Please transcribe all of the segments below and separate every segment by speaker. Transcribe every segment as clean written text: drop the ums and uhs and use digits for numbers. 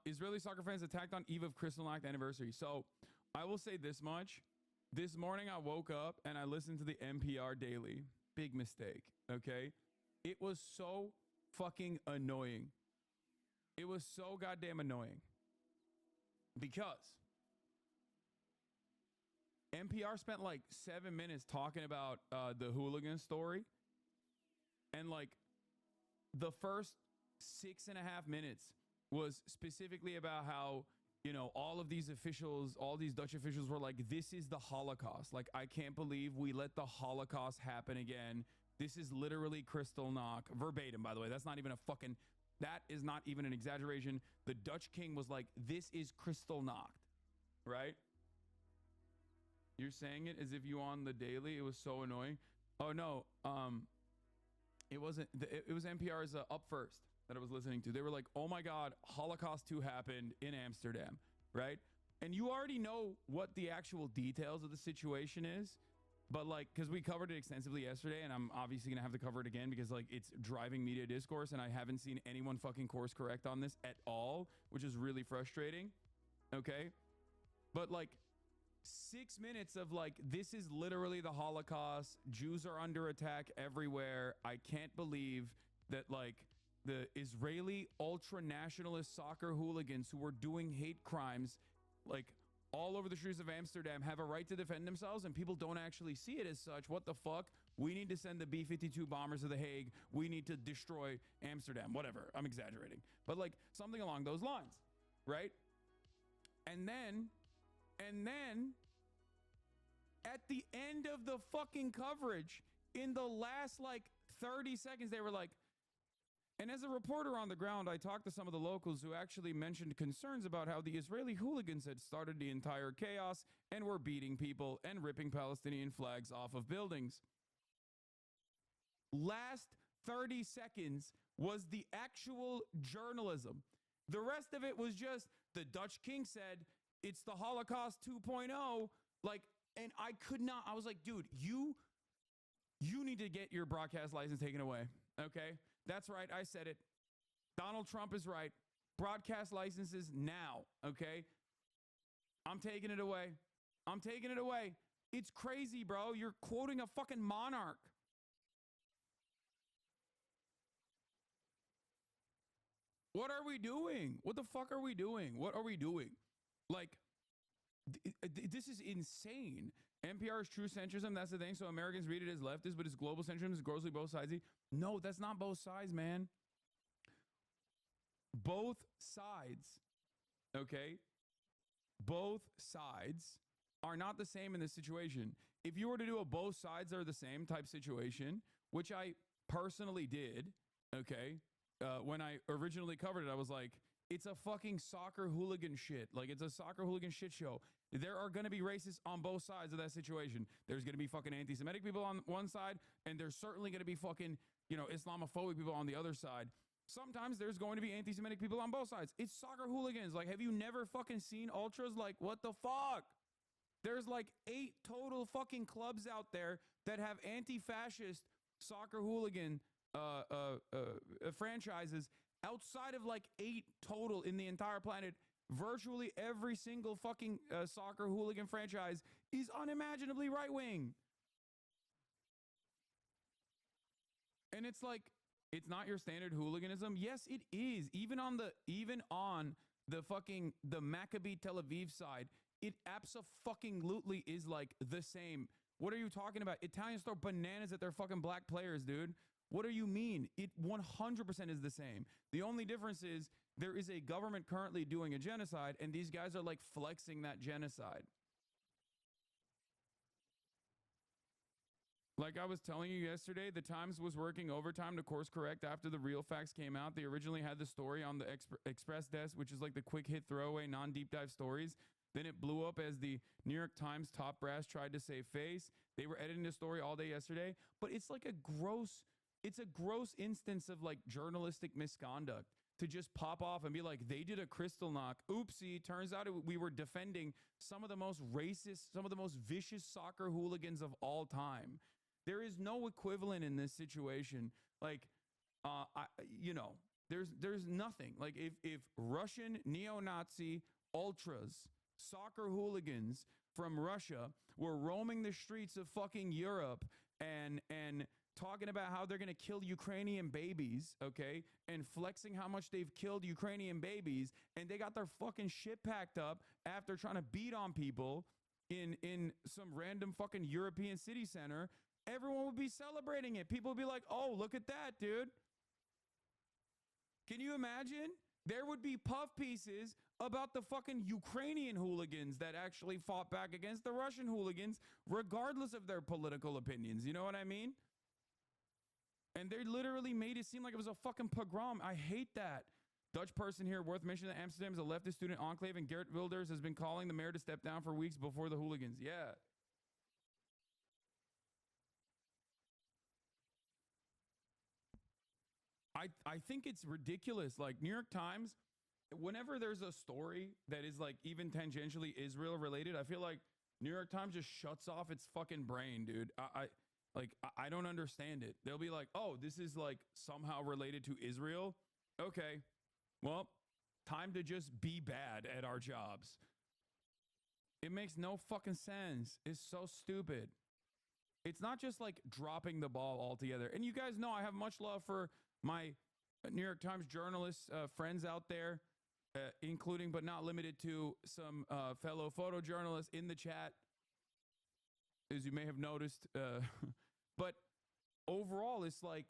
Speaker 1: Israeli soccer fans attacked on eve of Kristallnacht anniversary. So I will say this much. This morning I woke up and I listened to the NPR Daily. Big mistake, okay? It was so fucking annoying. It was so goddamn annoying. Because NPR spent like 7 minutes talking about the hooligan story. And like the first 6.5 minutes was specifically about how, you know, all of these officials, all these Dutch officials were like, this is the Holocaust. Like, I can't believe we let the Holocaust happen again. This is literally Kristallnacht. Verbatim, by the way. That's not even a fucking, that is not even an exaggeration. The Dutch king was like, this is Kristallnacht, right? You're saying it as if you on the Daily. It was so annoying. Oh, no. It wasn't, it was NPR's Up First that I was listening to. They were like, oh my God, Holocaust 2 happened in Amsterdam, right? And you already know what the actual details of the situation is, but like, because we covered it extensively yesterday, and I'm obviously going to have to cover it again because like it's driving media discourse, and I haven't seen anyone fucking course correct on this at all, which is really frustrating, okay? But like 6 minutes of like, this is literally the Holocaust. Jews are under attack everywhere. I can't believe that like the Israeli ultra-nationalist soccer hooligans who were doing hate crimes like all over the streets of Amsterdam have a right to defend themselves, and people don't actually see it as such. What the fuck? We need to send the B-52 bombers to The Hague. We need to destroy Amsterdam. Whatever. I'm exaggerating. But like something along those lines, right? And then at the end of the fucking coverage, in the last like 30 seconds, they were like, and as a reporter on the ground, I talked to some of the locals who actually mentioned concerns about how the Israeli hooligans had started the entire chaos and were beating people and ripping Palestinian flags off of buildings. Last 30 seconds was the actual journalism. The rest of it was just the Dutch king said, it's the Holocaust 2.0. Like, and I could not, I was like, dude, you need to get your broadcast license taken away. Okay. That's right. I said it. Donald Trump is right. Broadcast licenses now. Okay. I'm taking it away. I'm taking it away. It's crazy, bro. You're quoting a fucking monarch. What are we doing? What the fuck are we doing? What are we doing? Like, this is insane. NPR is true centrism. That's the thing. So Americans read it as leftist, but it's global centrism. It's grossly both sides. No, that's not both sides, man. Both sides, okay? Both sides are not the same in this situation. If you were to do a both sides are the same type situation, which I personally did, okay? When I originally covered it, I was like, it's a fucking soccer hooligan shit. Like, it's a soccer hooligan shit show. There are going to be racists on both sides of that situation. There's going to be fucking anti-Semitic people on one side, and there's certainly going to be fucking, you know, Islamophobic people on the other side. Sometimes there's going to be anti-Semitic people on both sides. It's soccer hooligans. Like, have you never fucking seen ultras? Like, what the fuck? There's like 8 total fucking clubs out there that have anti-fascist soccer hooligan franchises. Outside of like 8 total in the entire planet, virtually every single fucking soccer hooligan franchise is unimaginably right-wing. And it's like, it's not your standard hooliganism. Yes, it is. Even on the fucking the Maccabi Tel Aviv side, it abso-fucking-lutely is like the same. What are you talking about? Italians throw bananas at their fucking black players, dude. What do you mean? It 100% is the same. The only difference is there is a government currently doing a genocide, and these guys are like flexing that genocide. Like I was telling you yesterday, the Times was working overtime to course correct after the real facts came out. They originally had the story on the Express desk, which is like the quick hit throwaway, non-deep dive stories. Then it blew up as the New York Times top brass tried to save face. They were editing the story all day yesterday, but it's like a gross instance of like journalistic misconduct to just pop off and be like, they did a Kristallnacht. Oopsie. Turns out we were defending some of the most racist, some of the most vicious soccer hooligans of all time. There is no equivalent in this situation. Like, you know, There's nothing. Like if Russian neo-Nazi ultras, soccer hooligans from Russia were roaming the streets of fucking Europe and talking about how they're going to kill Ukrainian babies, okay? And flexing how much they've killed Ukrainian babies, and they got their fucking shit packed up after trying to beat on people in some random fucking European city center, everyone would be celebrating it. People would be like, "Oh, look at that, dude." Can you imagine? There would be puff pieces about the fucking Ukrainian hooligans that actually fought back against the Russian hooligans, regardless of their political opinions. You know what I mean? And they literally made it seem like it was a fucking pogrom. I hate that. Dutch person here worth mentioning that Amsterdam is a leftist student enclave, and Geert Wilders has been calling the mayor to step down for weeks before the hooligans. Yeah. I think it's ridiculous. Like New York Times, whenever there's a story that is like even tangentially Israel related, I feel like New York Times just shuts off its fucking brain, dude. I don't understand it. They'll be like, "Oh, this is like somehow related to Israel." Okay. Well, time to just be bad at our jobs. It makes no fucking sense. It's so stupid. It's not just like dropping the ball altogether. And you guys know I have much love for my New York Times journalists, friends out there, including but not limited to some fellow photojournalists in the chat, as you may have noticed. But overall, it's like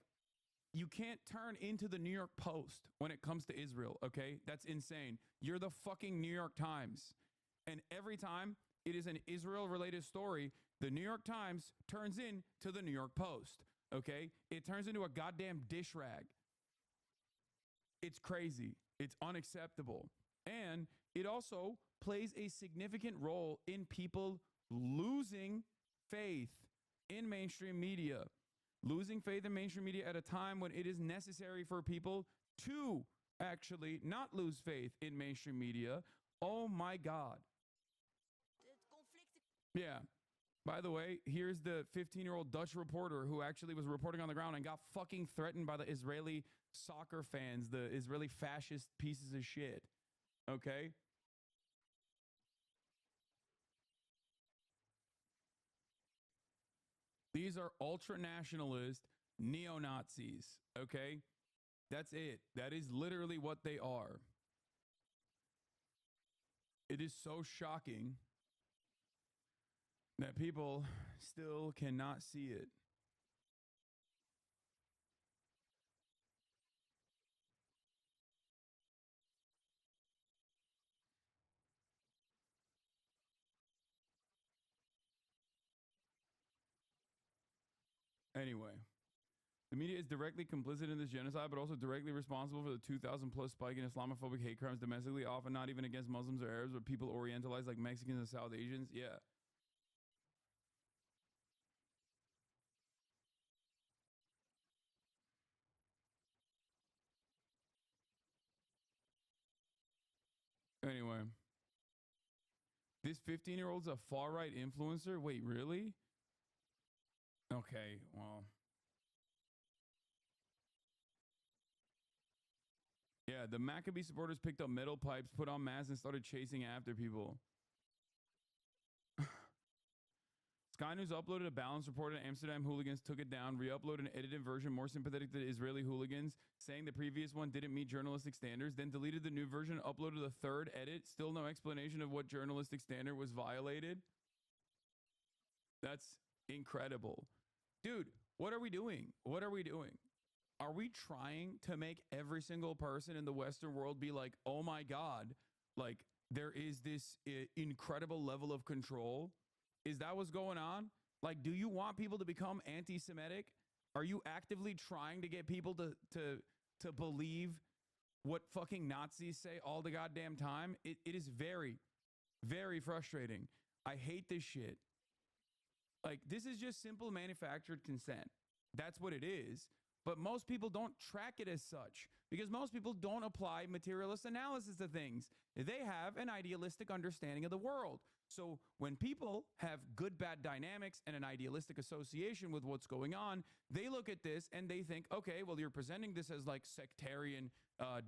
Speaker 1: you can't turn into the New York Post when it comes to Israel, okay? That's insane. You're the fucking New York Times. And every time it is an Israel-related story, the New York Times turns into the New York Post, okay? It turns into a goddamn dish rag. It's crazy. It's unacceptable. And it also plays a significant role in people losing faith in mainstream media. Losing faith in mainstream media at a time when it is necessary for people to actually not lose faith in mainstream media. Oh my God. Yeah. By the way, here's the 15-year-old Dutch reporter who actually was reporting on the ground and got fucking threatened by the Israeli soccer fans, the Israeli fascist pieces of shit. Okay? These are ultra-nationalist neo-Nazis, okay? That's it. That is literally what they are. It is so shocking that people still cannot see it. Anyway, the media is directly complicit in this genocide, but also directly responsible for the 2,000 plus spike in Islamophobic hate crimes domestically, often not even against Muslims or Arabs, but people orientalized like Mexicans and South Asians. Yeah. Anyway, this 15-year-old's a far right influencer. Wait, really? Okay, well. Yeah, the Maccabee supporters picked up metal pipes, put on masks, and started chasing after people. Sky News uploaded a balance report, and Amsterdam hooligans took it down, re-uploaded an edited version more sympathetic to the Israeli hooligans, saying the previous one didn't meet journalistic standards, then deleted the new version, uploaded a third edit, still no explanation of what journalistic standard was violated. That's incredible. Dude, what are we doing? What are we doing? Are we trying to make every single person in the Western world be like, "Oh my God, like there is this incredible level of control"? Is that what's going on? Like, do you want people to become anti-Semitic? Are you actively trying to get people to believe what fucking Nazis say all the goddamn time? It is very, very frustrating. I hate this shit. Like, this is just simple manufactured consent. That's what it is. But most people don't track it as such. because most people don't apply materialist analysis to things. They have an idealistic understanding of the world. So when people have good bad dynamics and an idealistic association with what's going on, they look at this and they think, okay, well, you're presenting this as like sectarian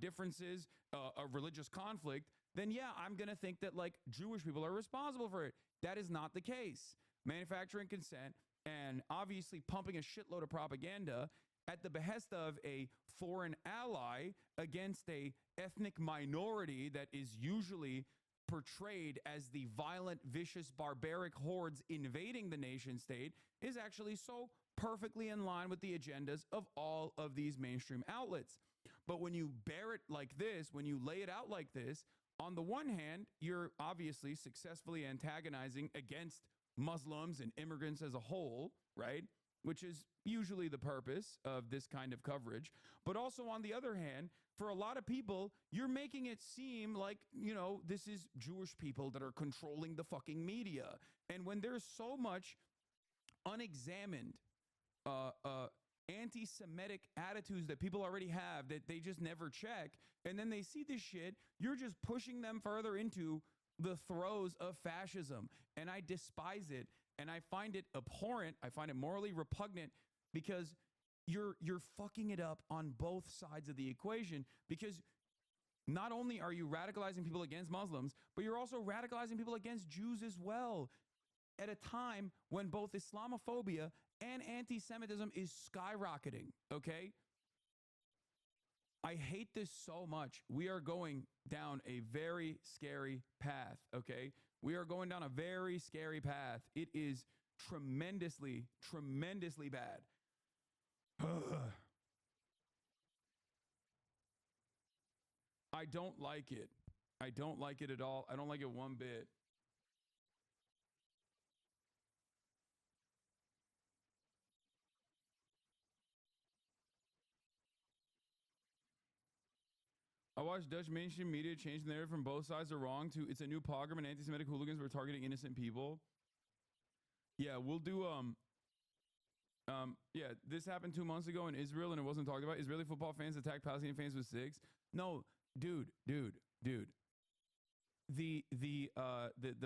Speaker 1: differences, a religious conflict, then yeah, I'm going to think that like Jewish people are responsible for it. That is not the case. Manufacturing consent and obviously pumping a shitload of propaganda at the behest of a foreign ally against a ethnic minority that is usually portrayed as the violent, vicious, barbaric hordes invading the nation state is actually so perfectly in line with the agendas of all of these mainstream outlets. But when you bear it like this, when you lay it out like this, on the one hand, you're obviously successfully antagonizing against Muslims and immigrants as a whole, right? Which is usually the purpose of this kind of coverage. But also on the other hand, for a lot of people, you're making it seem like, you know, this is Jewish people that are controlling the fucking media. And when there's so much unexamined anti-Semitic attitudes that people already have that they just never check, and then they see this shit, you're just pushing them further into the throes of fascism. And I despise it. And I find it abhorrent. I find it morally repugnant because you're fucking it up on both sides of the equation, because not only are you radicalizing people against Muslims, but you're also radicalizing people against Jews as well at a time when both Islamophobia and anti-Semitism is skyrocketing, okay? I hate this so much. We are going down a very scary path, okay? We are going down a very scary path. It is tremendously, tremendously bad. I don't like it. I don't like it at all. I don't like it one bit. I watched Dutch mainstream media change the narrative from both sides are wrong to it's a new pogrom and anti-Semitic hooligans were targeting innocent people. Yeah, we'll do yeah, this happened 2 months ago in Israel and it wasn't talked about. Israeli football fans attacked Palestinian fans with sticks. No, dude. The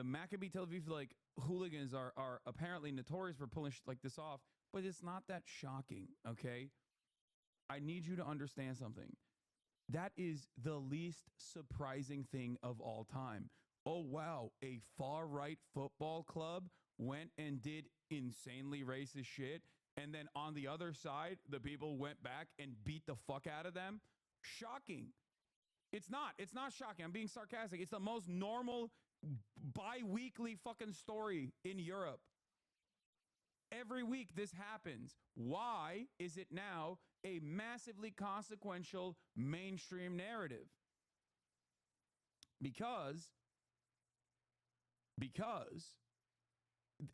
Speaker 1: Maccabi Tel Aviv like hooligans are apparently notorious for pulling like this off, but it's not that shocking, okay? I need you to understand something. That is the least surprising thing of all time. Oh, wow, a far-right football club went and did insanely racist shit, and then on the other side, the people went back and beat the fuck out of them? Shocking. It's not shocking. I'm being sarcastic. It's the most normal bi-weekly fucking story in Europe. Every week this happens. Why is it now a massively consequential mainstream narrative? Because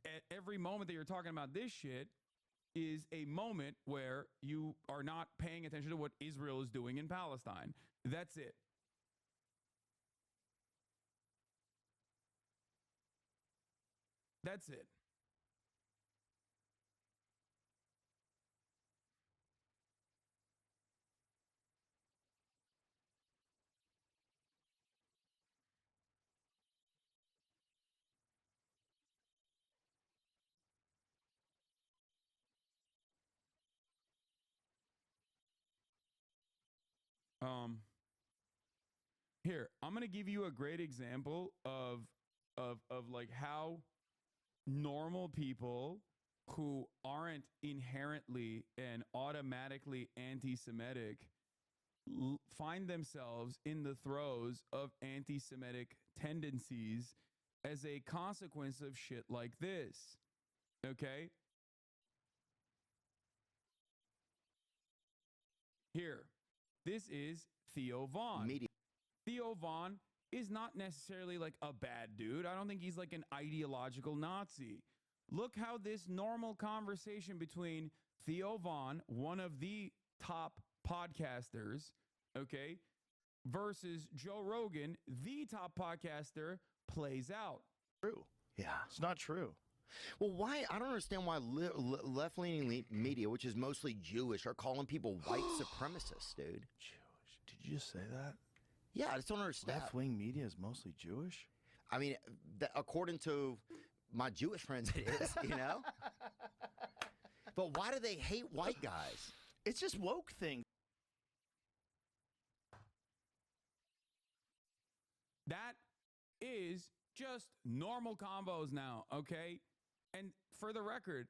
Speaker 1: at every moment that you're talking about this shit is a moment where you are not paying attention to what Israel is doing in Palestine. That's it. That's it. Um, Here, I'm gonna give you a great example of like how normal people who aren't inherently and automatically anti-Semitic find themselves in the throes of anti-Semitic tendencies as a consequence of shit like this. Okay? Here, this is Theo Vaughn.
Speaker 2: Media.
Speaker 1: Theo Vaughn is not necessarily like a bad dude. I don't think he's like an ideological Nazi. Look how this normal conversation between Theo Vaughn, one of the top podcasters, okay, versus Joe Rogan, the top podcaster, plays out.
Speaker 2: True. Yeah, it's not true. Well, why? I don't understand why left-leaning media, which is mostly Jewish, are calling people white supremacists, dude.
Speaker 3: Jewish.
Speaker 2: Did you just say that?
Speaker 3: Yeah, I just don't understand.
Speaker 2: Left-wing media is mostly Jewish?
Speaker 3: I mean, according to my Jewish friends, it is, you know? But why do they hate white guys?
Speaker 2: It's just woke things.
Speaker 1: That is just normal combos now, okay? And for the record,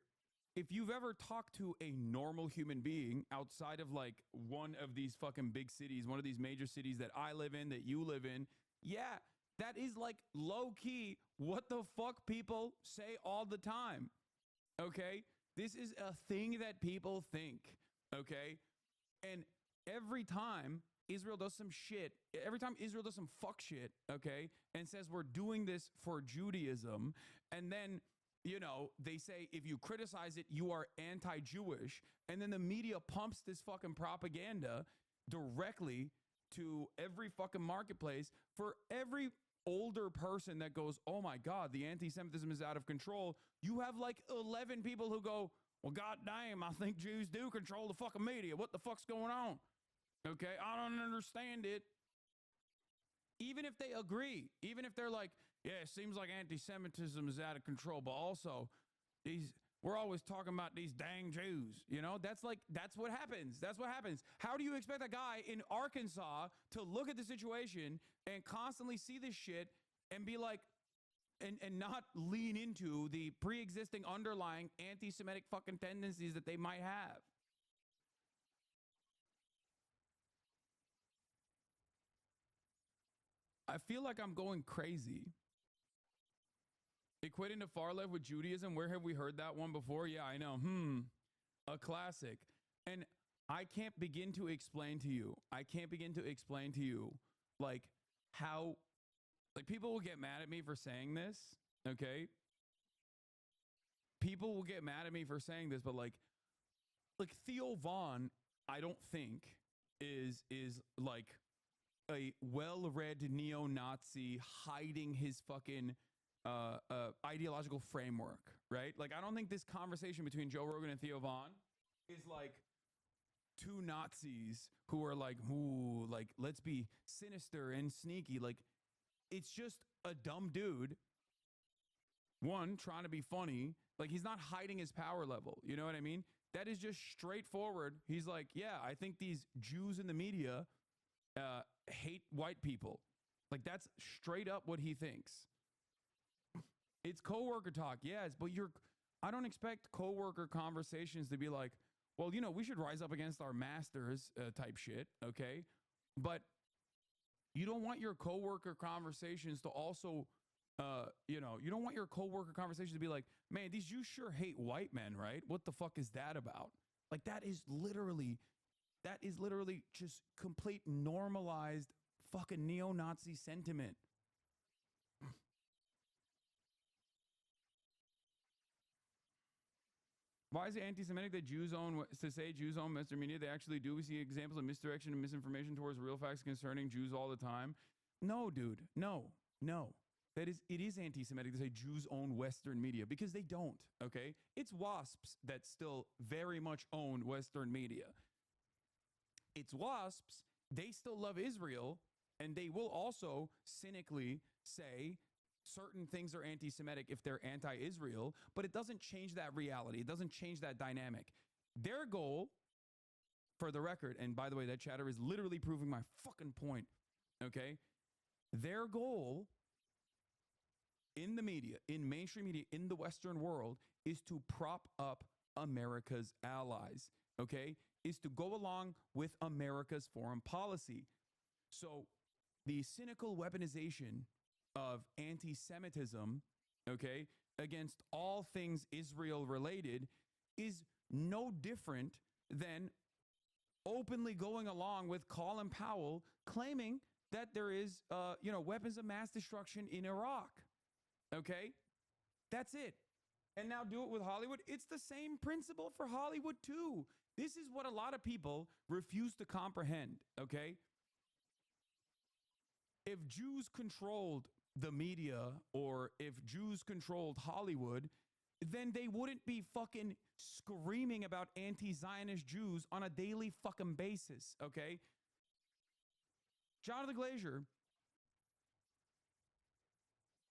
Speaker 1: if you've ever talked to a normal human being outside of like one of these fucking big cities, one of these major cities that I live in, that you live in, yeah, that is like low key what the fuck people say all the time, okay? This is a thing that people think, okay? And every time Israel does some shit, every time Israel does some fuck shit, okay, and says we're doing this for Judaism, and then, you know, they say if you criticize it, you are anti-Jewish, and then the media pumps this fucking propaganda directly to every fucking marketplace. For every older person that goes, oh my God, the anti-Semitism is out of control, you have like 11 people who go, well, goddamn, I think Jews do control the fucking media. What the fuck's going on? Okay, I don't understand it. Even if they agree, even if they're like, yeah, it seems like anti-Semitism is out of control, but also we're always talking about these dang Jews. You know, that's what happens. That's what happens. How do you expect a guy in Arkansas to look at the situation and constantly see this shit and be like, and not lean into the pre-existing underlying anti-Semitic fucking tendencies that they might have? I feel like I'm going crazy. Equating the far left with Judaism, where have we heard that one before? Yeah, I know. A classic. And I can't begin to explain to you. Like how, like, people will get mad at me for saying this, okay? People will get mad at me for saying this, but like Theo Vaughn, I don't think is like a well-read neo-Nazi hiding his fucking ideological framework, right? Like, I don't think this conversation between Joe Rogan and Theo Vaughn is like two Nazis who are like, ooh, like, let's be sinister and sneaky. Like, it's just a dumb dude, one, trying to be funny. Like, he's not hiding his power level. You know what I mean? That is just straightforward. He's like, yeah, I think these Jews in the media hate white people. Like, that's straight up what he thinks. It's coworker talk, yes, but I don't expect coworker conversations to be like, well, you know, we should rise up against our masters type shit, okay? But you don't want your coworker conversations to also, you don't want your coworker conversations to be like, man, these Jews sure hate white men, right? What the fuck is that about? Like, that is literally just complete normalized fucking neo-Nazi sentiment. Why is it anti-Semitic that Jews own, to say Jews own Western media? They actually do. We see examples of misdirection and misinformation towards real facts concerning Jews all the time. No, dude. No. It is anti-Semitic to say Jews own Western media, because they don't, okay? It's WASPs that still very much own Western media. It's WASPs, they still love Israel, and they will also cynically say certain things are anti-Semitic if they're anti-Israel, but it doesn't change that reality. It doesn't change that dynamic. Their goal, for the record, and by the way, that chatter is literally proving my fucking point, okay? Their goal in the media, in mainstream media, in the Western world, is to prop up America's allies, okay? Is to go along with America's foreign policy. So the cynical weaponization of anti-Semitism, okay, against all things Israel related is no different than openly going along with Colin Powell claiming that there is, weapons of mass destruction in Iraq. Okay, that's it. And now do it with Hollywood. It's the same principle for Hollywood too. This is what a lot of people refuse to comprehend, okay? If Jews controlled the media, or if Jews controlled Hollywood, then they wouldn't be fucking screaming about anti-Zionist Jews on a daily fucking basis, okay? Jonathan Glazer,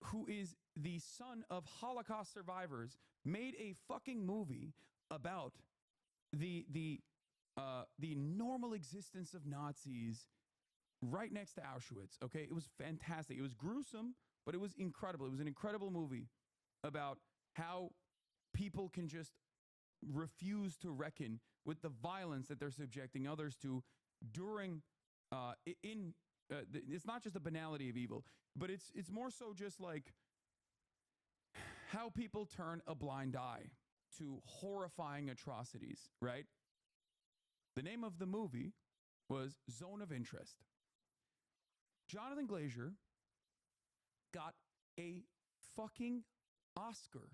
Speaker 1: who is the son of Holocaust survivors, made a fucking movie about the normal existence of Nazis right next to Auschwitz. Okay, it was fantastic. It was gruesome, but it was incredible. It was an incredible movie about how people can just refuse to reckon with the violence that they're subjecting others to during it's not just the banality of evil, but it's more so just like how people turn a blind eye to horrifying atrocities, right? The name of the movie was Zone of Interest. Jonathan Glazer got a fucking Oscar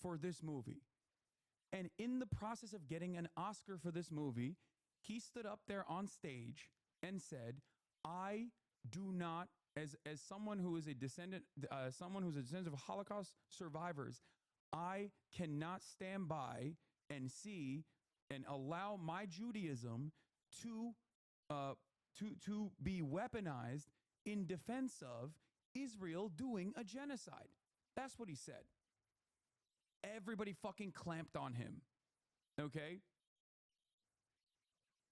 Speaker 1: for this movie. And in the process of getting an Oscar for this movie, he stood up there on stage and said, I do not, as someone who is a descendant, of Holocaust survivors, I cannot stand by and see and allow my Judaism to be weaponized in defense of Israel doing a genocide. That's what he said. Everybody fucking clamped on him. Okay?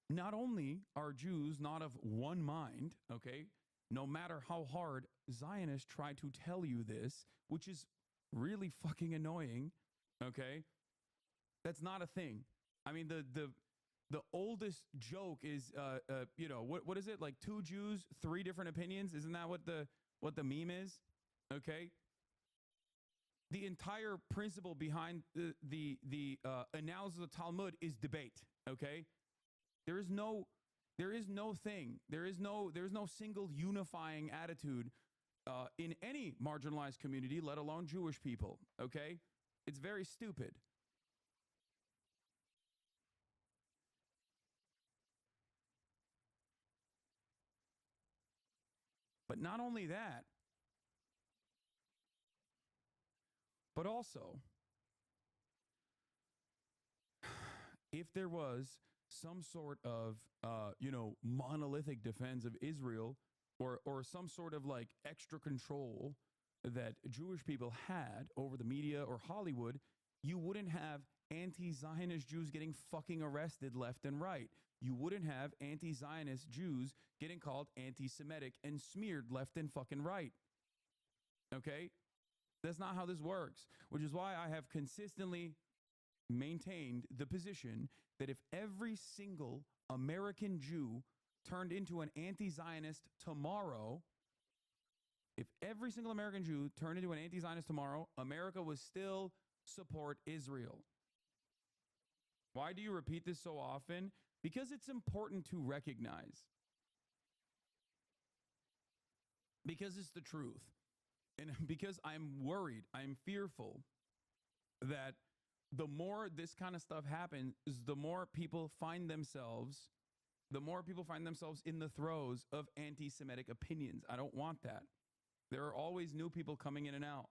Speaker 1: Not only are Jews not of one mind, okay, no matter how hard Zionists try to tell you this, which is really fucking annoying, okay, that's not a thing. I mean, the oldest joke is, what is it? Like 2 Jews, 3 different opinions? Isn't that what the meme is? Okay? The entire principle behind the analysis of the Talmud is debate, okay? There is no thing. There is no single unifying attitude in any marginalized community, let alone Jewish people, okay? It's very stupid. But not only that, but also, if there was some sort of, monolithic defense of Israel or some sort of like extra control that Jewish people had over the media or Hollywood, you wouldn't have anti-Zionist Jews getting fucking arrested left and right. You wouldn't have anti-Zionist Jews getting called anti-Semitic and smeared left and fucking right. Okay? That's not how this works, which is why I have consistently maintained the position that if every single American Jew turned into an anti-Zionist tomorrow, America would still support Israel. Why do you repeat this so often? Because it's important to recognize. Because it's the truth. And because I'm worried, I'm fearful that the more this kind of stuff happens, the more people find themselves in the throes of anti-Semitic opinions. I don't want that. There are always new people coming in and out.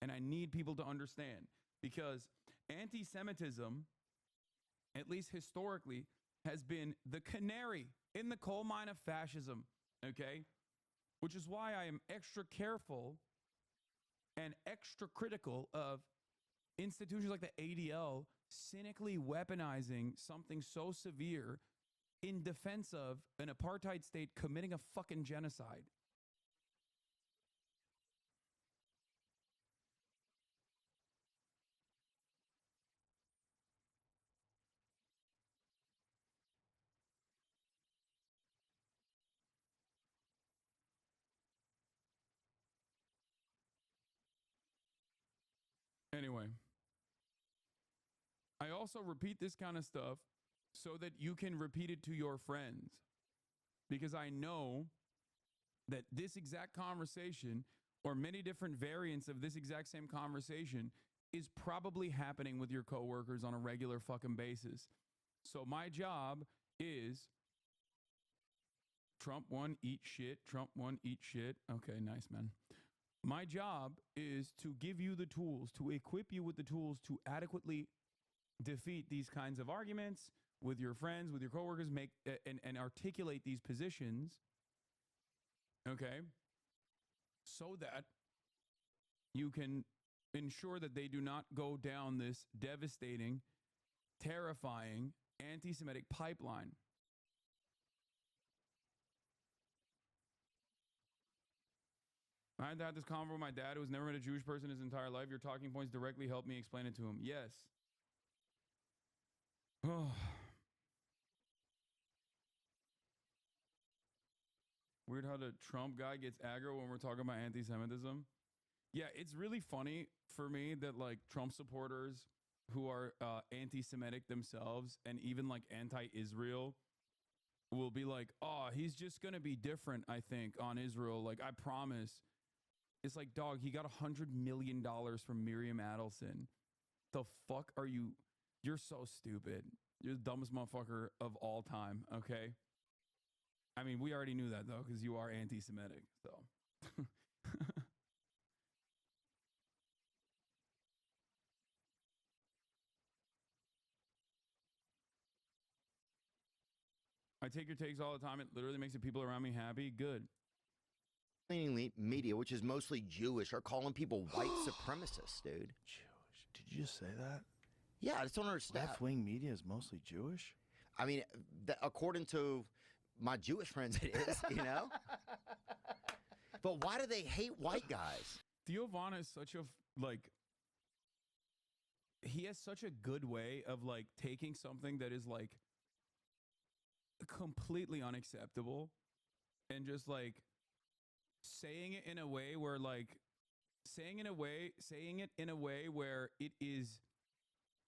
Speaker 1: And I need people to understand, because anti-Semitism, at least historically, has been the canary in the coal mine of fascism, okay? Which is why I am extra careful and extra critical of institutions like the ADL cynically weaponizing something so severe in defense of an apartheid state committing a fucking genocide. Anyway, I also repeat this kind of stuff so that you can repeat it to your friends, because I know that this exact conversation, or many different variants of this exact same conversation, is probably happening with your coworkers on a regular fucking basis. So my job is Trump won, eat shit. Trump won, eat shit. Okay, nice, man. My job is to give you the tools, to equip you with the tools to adequately defeat these kinds of arguments with your friends, with your coworkers, make and articulate these positions okay? So that you can ensure that they do not go down this devastating, terrifying anti-Semitic pipeline. I had to have this convo with my dad, who has never met a Jewish person his entire life. Your talking points directly helped me explain it to him. Yes. Weird how the Trump guy gets aggro when we're talking about anti-Semitism. Yeah, it's really funny for me that like Trump supporters who are anti-Semitic themselves and even like anti-Israel will be like, oh, he's just going to be different, I think, on Israel. Like, I promise. It's like, dog, he got $100 million from Miriam Adelson. The fuck are you? You're so stupid. You're the dumbest motherfucker of all time, okay? I mean, we already knew that, though, because you are anti-Semitic, so. I take your takes all the time. It literally makes the people around me happy. Good.
Speaker 3: Media, which is mostly Jewish, are calling people white supremacists, dude.
Speaker 2: Jewish. Did you just say that?
Speaker 3: Yeah, I just don't understand.
Speaker 2: Left-wing media is mostly Jewish?
Speaker 3: I mean, according to my Jewish friends, it is, you know? But why do they hate white guys?
Speaker 1: Theo Von is such a, like, he has such a good way of, like, taking something that is, like, completely unacceptable and just, like, saying it in a way where, like, saying it in a way where it is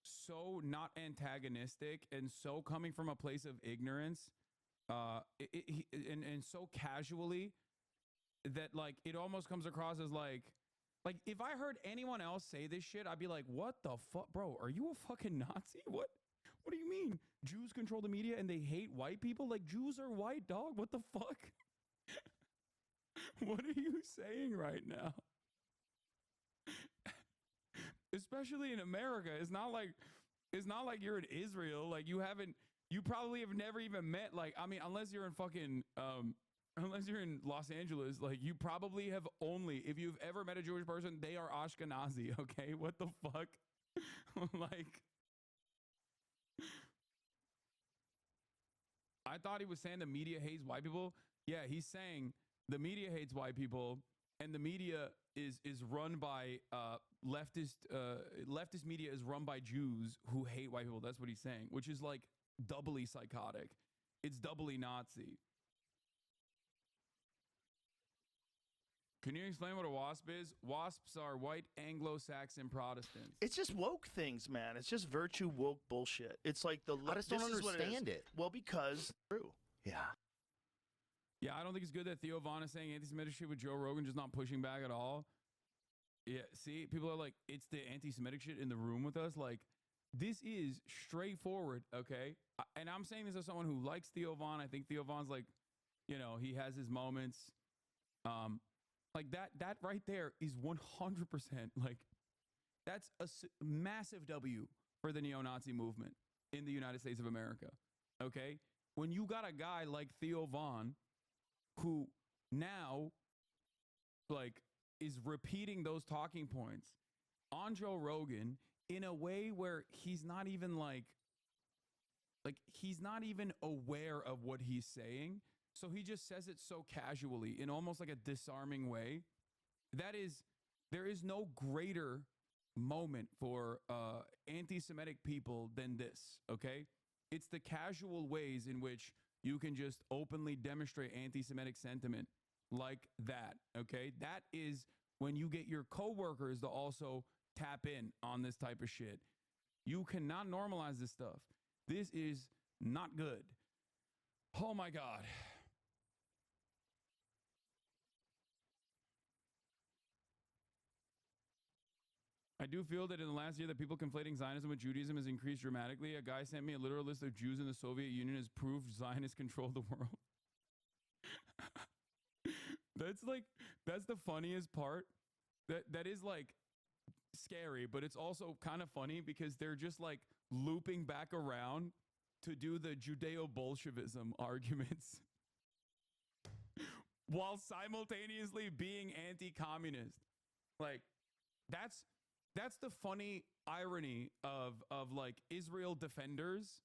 Speaker 1: so not antagonistic and so coming from a place of ignorance, and so casually that, like, it almost comes across as like if I heard anyone else say this shit, I'd be like, what the fuck, bro? Are you a fucking Nazi? What do you mean? Jews control the media and they hate white people? Like, Jews are white, dog. What the fuck? What are you saying right now? Especially in America. It's not like you're in Israel. Like, you probably have never even met, like, I mean, unless you're in fucking, unless you're in Los Angeles, like, you probably have only, if you've ever met a Jewish person, they are Ashkenazi, okay? What the fuck? Like, I thought he was saying the media hates white people. Yeah, he's saying the media hates white people, and the media is run by leftist media is run by Jews who hate white people. That's what he's saying, which is like doubly psychotic. It's doubly Nazi. Can you explain what a WASP is? WASPs are white Anglo-Saxon Protestants.
Speaker 2: It's just woke things, man. It's just virtue woke bullshit. It's like the
Speaker 3: I just don't understand it.
Speaker 2: Well, because true.
Speaker 3: Yeah.
Speaker 1: Yeah, I don't think it's good that Theo Von is saying anti-Semitic shit with Joe Rogan, just not pushing back at all. Yeah, see, people are like, it's the anti-Semitic shit in the room with us. Like, this is straightforward, okay? And I'm saying this as someone who likes Theo Von. I think Theo Von's like, you know, he has his moments. Like that right there is 100%, like, that's a massive W for the neo-Nazi movement in the United States of America, okay? When you got a guy like Theo Von who now, like, is repeating those talking points on Joe Rogan in a way where he's not even he's not even aware of what he's saying. So he just says it so casually in almost like a disarming way. There is no greater moment for anti-Semitic people than this, okay? It's the casual ways in which you can just openly demonstrate anti-Semitic sentiment like that, okay? That is when you get your coworkers to also tap in on this type of shit. You cannot normalize this stuff. This is not good. Oh my God. I do feel that in the last year that people conflating Zionism with Judaism has increased dramatically. A guy sent me a literal list of Jews in the Soviet Union as proof Zionists control the world. That's the funniest part. That is like scary, but it's also kind of funny because they're just like looping back around to do the Judeo-Bolshevism arguments. while simultaneously being anti-communist. Like, that's the funny irony of like Israel defenders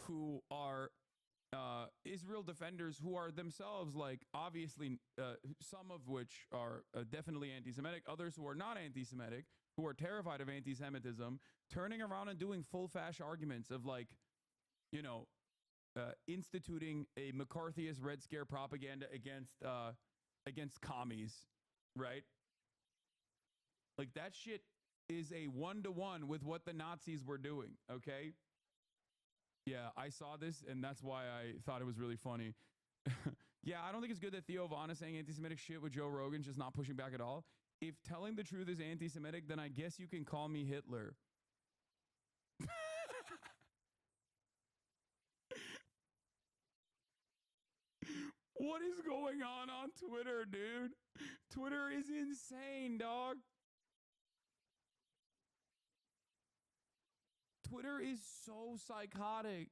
Speaker 1: who are themselves, like, obviously some of which are definitely anti-Semitic, others who are not anti-Semitic, who are terrified of anti-Semitism, turning around and doing full fash arguments of, like, you know, instituting a McCarthyist Red Scare propaganda against commies, right? Like, that shit is a 1-to-1 with what the Nazis were doing, okay? Yeah, I saw this, and that's why I thought it was really funny. Yeah, I don't think it's good that Theo Vaughn is saying anti-Semitic shit with Joe Rogan just not pushing back at all. If telling the truth is anti-Semitic, then I guess you can call me Hitler. What is going on Twitter, dude? Twitter is insane, dog. Twitter is so psychotic.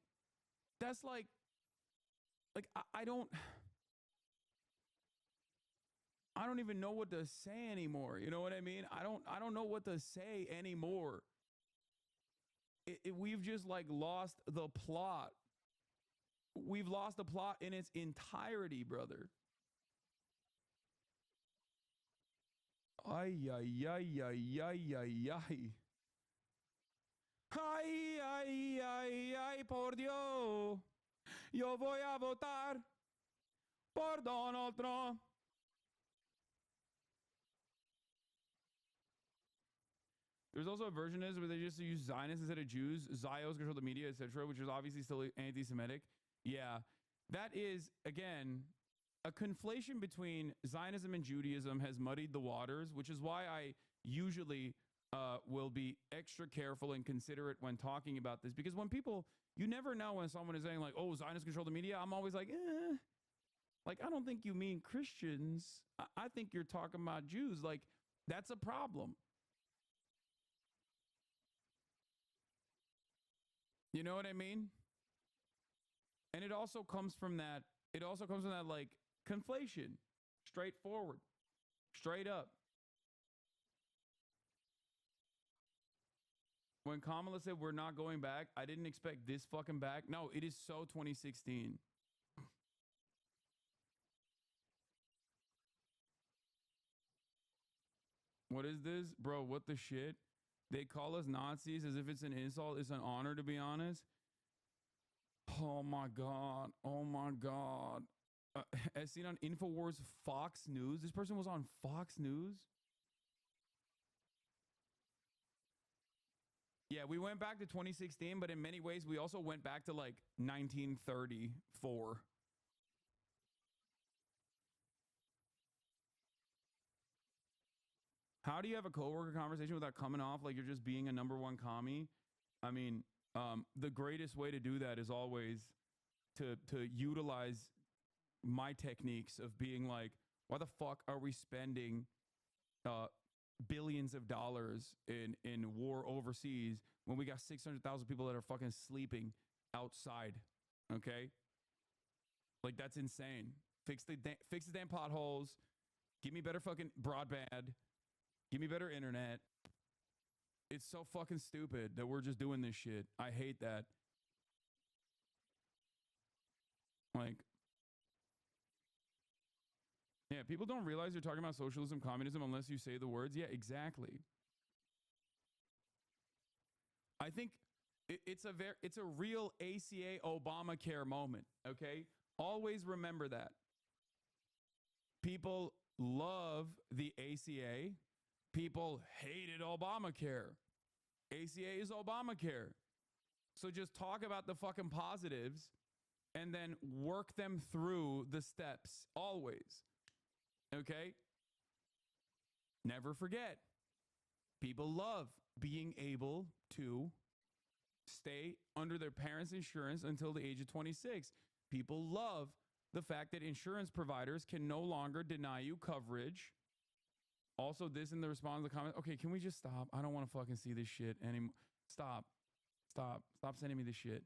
Speaker 1: That's like I don't even know what to say anymore. You know what I mean? I don't know what to say anymore. We've just like lost the plot. We've lost the plot in its entirety, brother. Ay, ay, ay, ay, ay, ay, ay. Ay, ay, ay, ay, por Dios. Yo voy a votar por Donald Trump. There's also a version is where they just use Zionists instead of Jews. Zios control the media, etc., which is obviously still anti-Semitic. Yeah, that is, again, a conflation between Zionism and Judaism has muddied the waters, which is why I usually will be extra careful and considerate when talking about this. Because when people, you never know when someone is saying like, oh, Zionists control the media. I'm always like, like, I don't think you mean Christians. I think you're talking about Jews. Like, that's a problem. You know what I mean? And it also comes from that, like, conflation. Straightforward. Straight up. When Kamala said we're not going back, I didn't expect this fucking back. No, it is so 2016. What is this? Bro, what the shit? They call us Nazis as if it's an insult. It's an honor, to be honest. Oh my God. Oh my God. As seen on InfoWars Fox News. This person was on Fox News? Yeah, we went back to 2016, but in many ways, we also went back to like 1934. How do you have a coworker conversation without coming off like you're just being a number one commie? I mean, the greatest way to do that is always to utilize my techniques of being like, why the fuck are we spending billions of dollars in war overseas when we got 600,000 people that are fucking sleeping outside? Okay, like, that's insane. Fix the damn potholes. Give me better fucking broadband. Give me better internet. It's so fucking stupid that we're just doing this shit. I hate that. Like, yeah, people don't realize you're talking about socialism, communism unless you say the words. Yeah, exactly. I think it's a real ACA Obamacare moment, okay? Always remember that. People love the ACA. People hated Obamacare. ACA is Obamacare. So just talk about the fucking positives and then work them through the steps, always. Okay? Never forget, people love being able to stay under their parents' insurance until the age of 26. People love the fact that insurance providers can no longer deny you coverage. Also, this in the response to the comment. Okay, can we just stop? I don't want to fucking see this shit anymore. Stop sending me this shit.